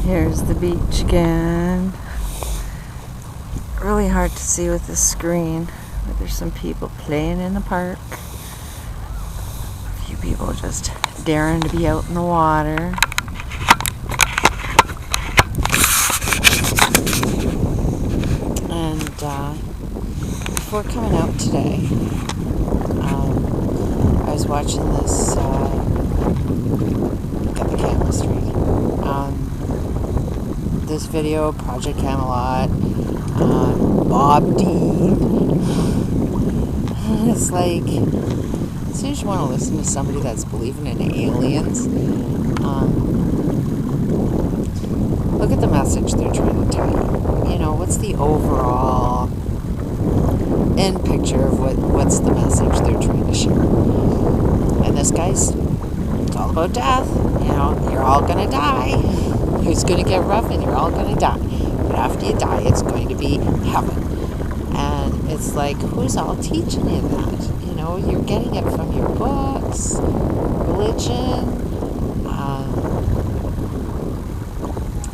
Here's the beach again. Really hard to see with this screen, but there's some people playing in the park. A few people just daring to be out in the water. And before coming out today, I was watching this, get the camera straight, this video, Project Camelot, Bob Dean. It's like, as soon as you want to listen to somebody that's believing in aliens, look at the message they're trying to tell you. You know, what's the overall end picture of what's the message they're trying to share? And this guy's, it's all about death. You know, you're all going to die. It's going to get rough and you're all going to die. But after you die, it's going to be heaven. And it's like, who's all teaching you that? You know, you're getting it from your books, religion.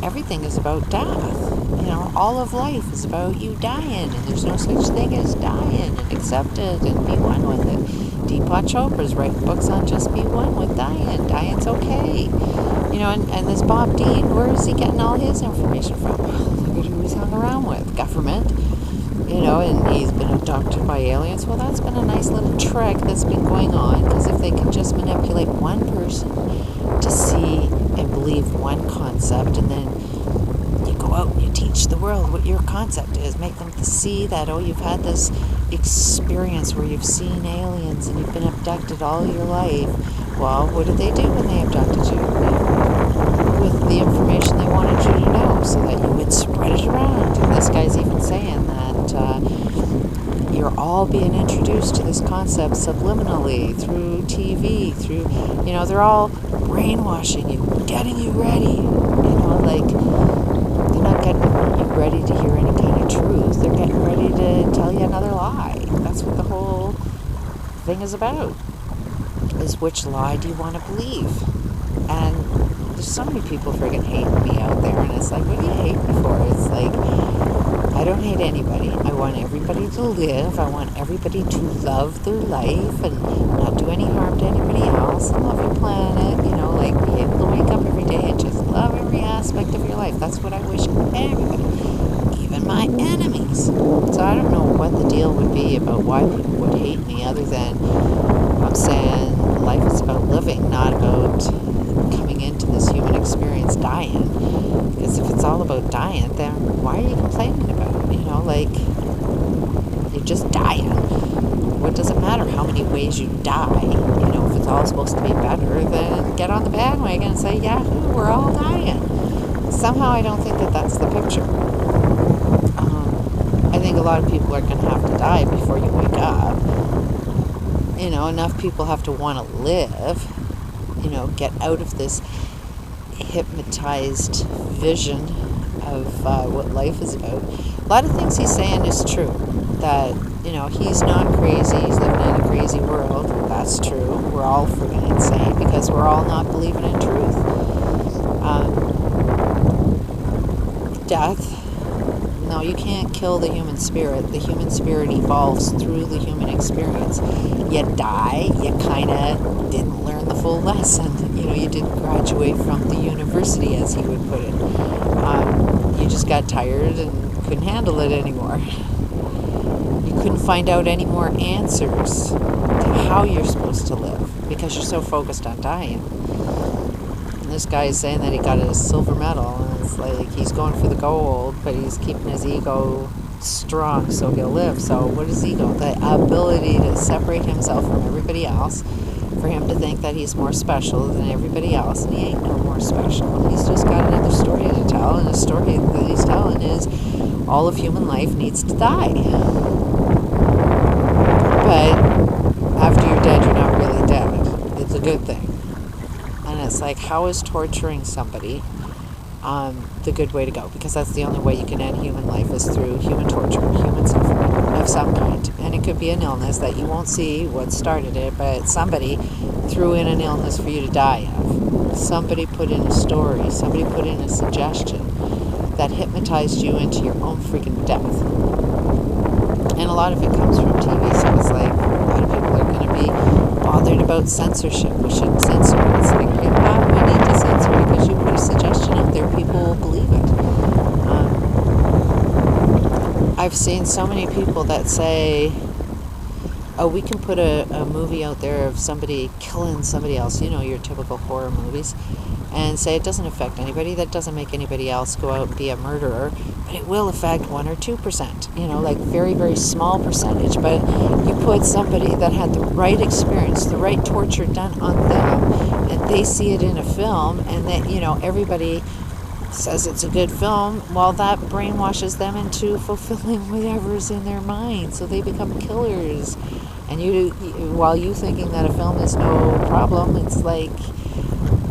Everything is about death. You know, all of life is about you dying. And there's no such thing as dying, and accept it and be one with it. Deepak Chopra's writing books on just be one with dying. Dying's okay. You know, and this Bob Dean, where is he getting all his information from? Look at who he's hung around with. Government. You know, and he's been abducted by aliens. Well, that's been a nice little trick that's been going on, because if they can just manipulate one person to see and believe one concept, and then you go out and you teach the world what your concept is, make them see that, oh, you've had this experience where you've seen aliens and you've been abducted all your life. Well, what did they do when they abducted you? With the information they wanted you to know, so that you would spread it around. And this guy's even saying that you're all being introduced to this concept subliminally through TV, through, you know, they're all brainwashing you, getting you ready. You know, like, they're not getting you ready to hear any kind of truth. They're getting ready to tell you another lie. That's what the whole thing is about, is which lie do you want to believe? And there's so many people friggin' hating me out there, and it's like, what do you hate me for? It's like, I don't hate anybody. I want everybody to live. I want everybody to love their life and not do any harm to anybody else, and love your planet, you know, like be able to wake up every day and just love every aspect of your life. That's what I wish everybody, even my enemies. So I don't know what the deal would be about why people would hate me, other than I'm saying life is about living, not about coming into this human experience dying. Because if it's all about dying, then why are you complaining about it? You know, like, you're just dying. What does it matter how many ways you die? You know, if it's all supposed to be better, then get on the bandwagon and say, yahoo, we're all dying. Somehow I don't think that that's the picture. I think a lot of people are going to have to die before you wake up. You know, enough people have to want to live, you know, get out of this hypnotized vision of what life is about. A lot of things he's saying is true. That, you know, he's not crazy, he's living in a crazy world. That's true. We're all friggin' insane because we're all not believing in truth. Death. No, you can't kill the human spirit. The human spirit evolves through the human experience. You die, you kind of didn't learn the full lesson. You know, you didn't graduate from the university, as he would put it. You just got tired and couldn't handle it anymore. You couldn't find out any more answers to how you're supposed to live because you're so focused on dying. And this guy is saying that he got a silver medal, and it's like he's going for the gold, but he's keeping his ego strong so he'll live. So what is ego? The ability to separate himself from everybody else, for him to think that he's more special than everybody else, and he ain't no more special. He's just got another story to tell, and the story that he's telling is all of human life needs to die. But after you're dead, you're not really dead. It's a good thing. And it's like, how is torturing somebody the good way to go? Because that's the only way you can end human life, is through human torture, human suffering of some kind. And it could be an illness that you won't see what started it, but somebody threw in an illness for you to die of. somebody put in a story, somebody put in a suggestion that hypnotized you into your own freaking death. And a lot of it comes from TV, so it's like a lot of people are going to be bothered about censorship. We shouldn't censor it. It's like, yeah, we need to censor it because you put a suggestion out there, people will believe it. I've seen so many people that say, oh, we can put a movie out there of somebody killing somebody else, your typical horror movies, and say it doesn't affect anybody, that doesn't make anybody else go out and be a murderer, but it will affect 1 or 2%, like very, very small percentage. But you put somebody that had the right experience, the right torture done on them, and they see it in a film, and that, everybody says it's a good film, well, that brainwashes them into fulfilling whatever's in their mind, so they become killers. And while you thinking that a film is no problem, it's like,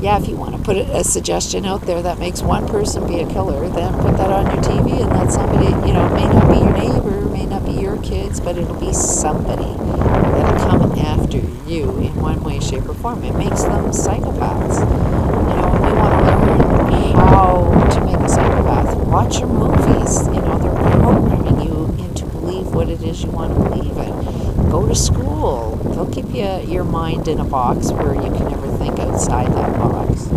yeah, if you want to put a suggestion out there that makes one person be a killer, then put that on your TV and let somebody, it may not be your neighbor, may not be your kids, but it'll be somebody that'll come after you in one way, shape, or form. It makes them psychopaths. We want to learn how to make a psychopath. Watch your movies. They're programming you into believe what it is you want to believe in. Go to school. They'll keep your mind in a box where you can never think outside that box.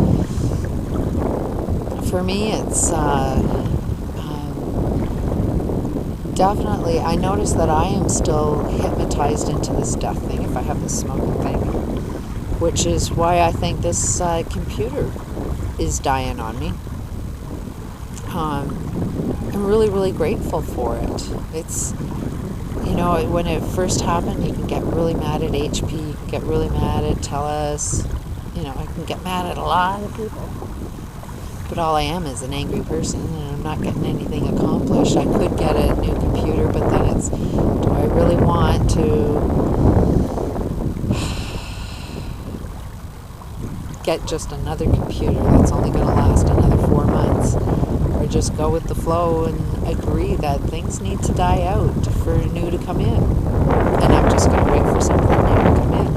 For me, it's definitely, I notice that I am still hypnotized into this death thing if I have this smoking thing, which is why I think this computer is dying on me. I'm really, really grateful for it. It's, when it first happened, you can get really mad at HP, you can get really mad at TELUS, I can get mad at a lot of people. But all I am is an angry person, and I'm not getting anything accomplished. I could get a new computer, but then it's, do I really want to get just another computer that's only going to last another 4 months? Or just go with the flow and agree that things need to die out for new to come in. And I'm just going to wait for something new to come in.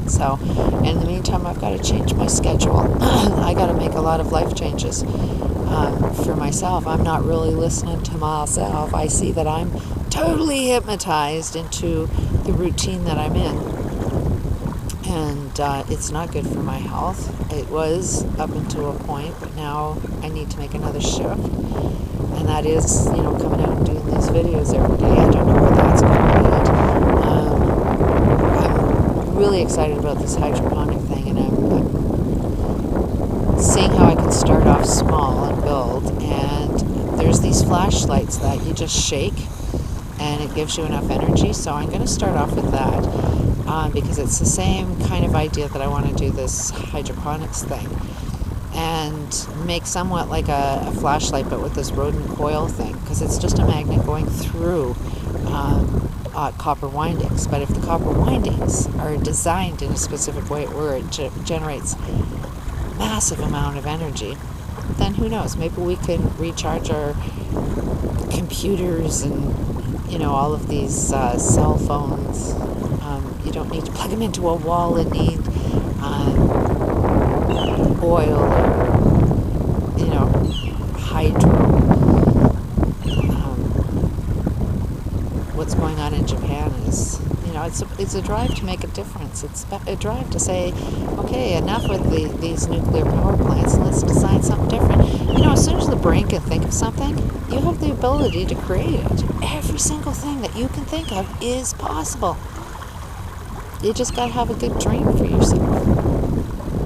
So, in the meantime, I've got to change my schedule. I got to make a lot of life changes for myself. I'm not really listening to myself. I see that I'm totally hypnotized into the routine that I'm in. And it's not good for my health. It was up until a point, but now I need to make another shift. And that is, coming out and doing these videos every day. I don't know where that's going to lead. I'm really excited about this hydroponic thing, and I'm seeing how I can start off small and build. And there's these flashlights that you just shake, and it gives you enough energy. So I'm going to start off with that. Because it's the same kind of idea that I want to do this hydroponics thing, and make somewhat like a flashlight, but with this rodent coil thing, because it's just a magnet going through copper windings. But if the copper windings are designed in a specific way where it generates massive amount of energy, then who knows, maybe we can recharge our computers and all of these cell phones. You don't need to plug them into a wall and need oil or, hydro. What's going on in Japan is, it's a drive to make a difference. It's a drive to say, okay, enough with these nuclear power plants. Let's design something different. As soon as the brain can think of something, you have the ability to create it. Every single thing that you can think of is possible. You just got to have a good dream for yourself.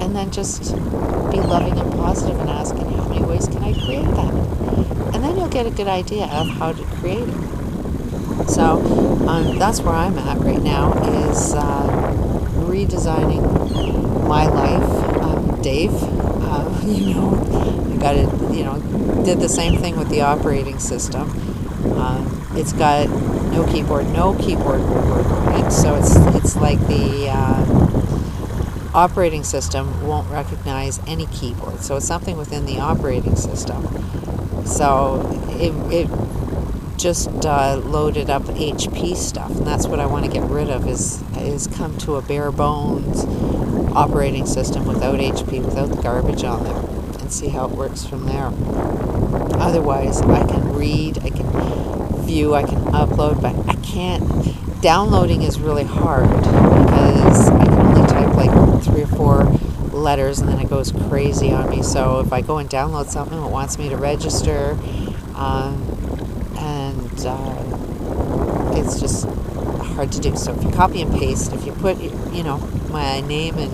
And then just be loving and positive and asking, how many ways can I create that? And then you'll get a good idea of how to create it. So that's where I'm at right now, is redesigning my life. Dave, I got it, did the same thing with the operating system. It's got no keyboard will work, right? So it's like the operating system won't recognize any keyboard. So it's something within the operating system. So it just loaded up HP stuff, and that's what I want to get rid of. Is come to a bare bones operating system without HP, without the garbage on there, and see how it works from there. Otherwise, I can read, I can view, I can upload, but I can't. Downloading is really hard because I can only type like 3 or 4 letters and then it goes crazy on me. So if I go and download something, it wants me to register, and it's just hard to do. So if you copy and paste, if you put my name and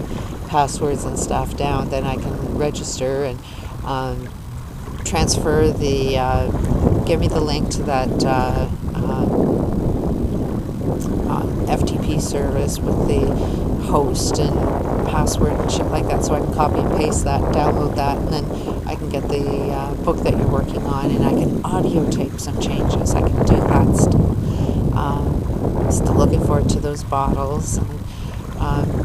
passwords and stuff down, then I can register and transfer the give me the link to that FTP service with the host and password and shit like that, so I can copy and paste that, download that, and then I can get the book that you're working on, and I can audio tape some changes. I can do that still. Still looking forward to those bottles. And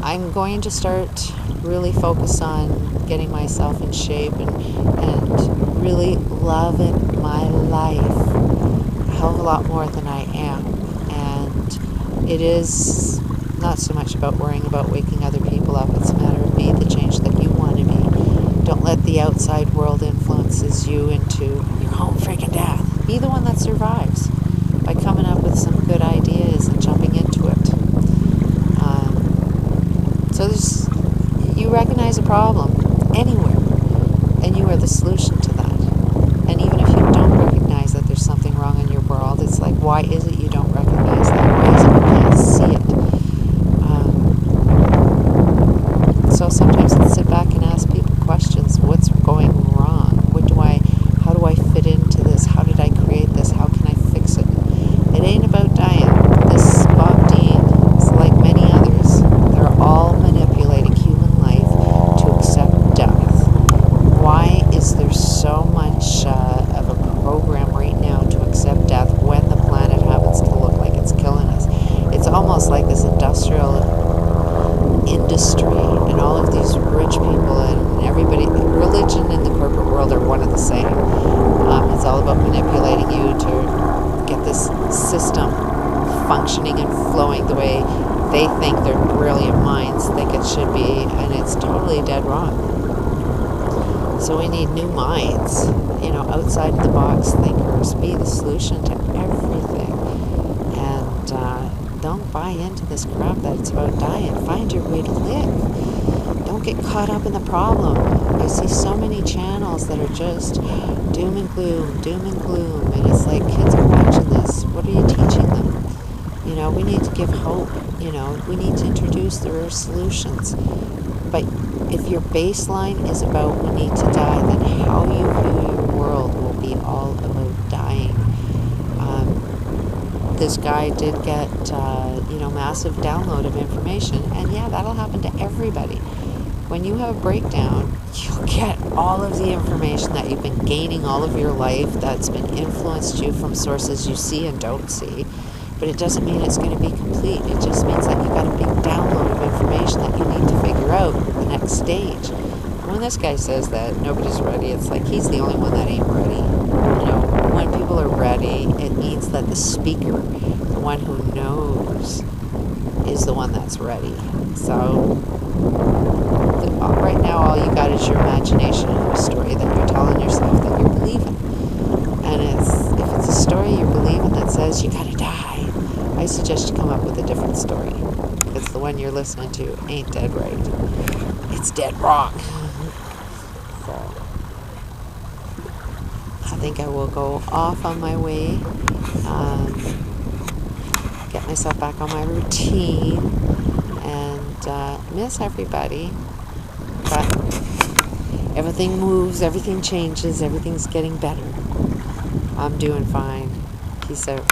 I'm going to start really focus on getting myself in shape and really loving my life a hell of a lot more than I am. And it is not so much about worrying about waking other people up. It's a matter of be the change that you want to be. Don't let the outside world influences you into your own freaking death. Be the one that survives by coming up with some good ideas and jumping into it. So you recognize a problem anywhere, and you are the solution to that. And even if you don't recognize that there's something wrong in your world, it's like, why is it you don't recognize that? Why is it you can't see it? So sometimes I sit back and ask people questions. What's going wrong? How do I fit into this? How did I create this? How can I fix it? It ain't about dying. This Bob Dean is like many others. They're all manipulating human life to accept death. Why is there so much of a program right now to accept death when the planet happens to look like it's killing us? It's almost like this industrial industry and all of these rich people and everybody. Religion and the corporate world are one and the same. It's all about manipulating you to get this system functioning and flowing the way they think their brilliant minds think it should be, and it's totally dead wrong. So we need new minds, outside the box thinkers. Be the solution to everything, and don't buy into this crap that it's about dying. Find your way to live. Don't get caught up in the problem. I see so many channels that are just doom and gloom, and it's like, kids are watching this. What are you teaching them? We need to give hope. We need to introduce the real solutions. But if your baseline is about we need to die, then how you view your world will be all about dying. This guy did get, massive download of information, and yeah, that'll happen to everybody. When you have a breakdown, you'll get all of the information that you've been gaining all of your life that's been influenced you from sources you see and don't see. But it doesn't mean it's going to be complete. It just means that you've got a big download of information that you need to figure out the next stage. When this guy says that nobody's ready, it's like he's the only one that ain't ready. When people are ready, it means that the speaker, the one who knows, is the one that's ready. So right now all you got is your imagination and a story that you're telling yourself that you're believing. And if it's a story you're believing that says you gotta die, I suggest you come up with a different story, because the one you're listening to ain't dead right. It's dead wrong. So I think I will go off on my way, get myself back on my routine, and miss everybody. But everything moves, everything changes, everything's getting better. I'm doing fine. Peace out.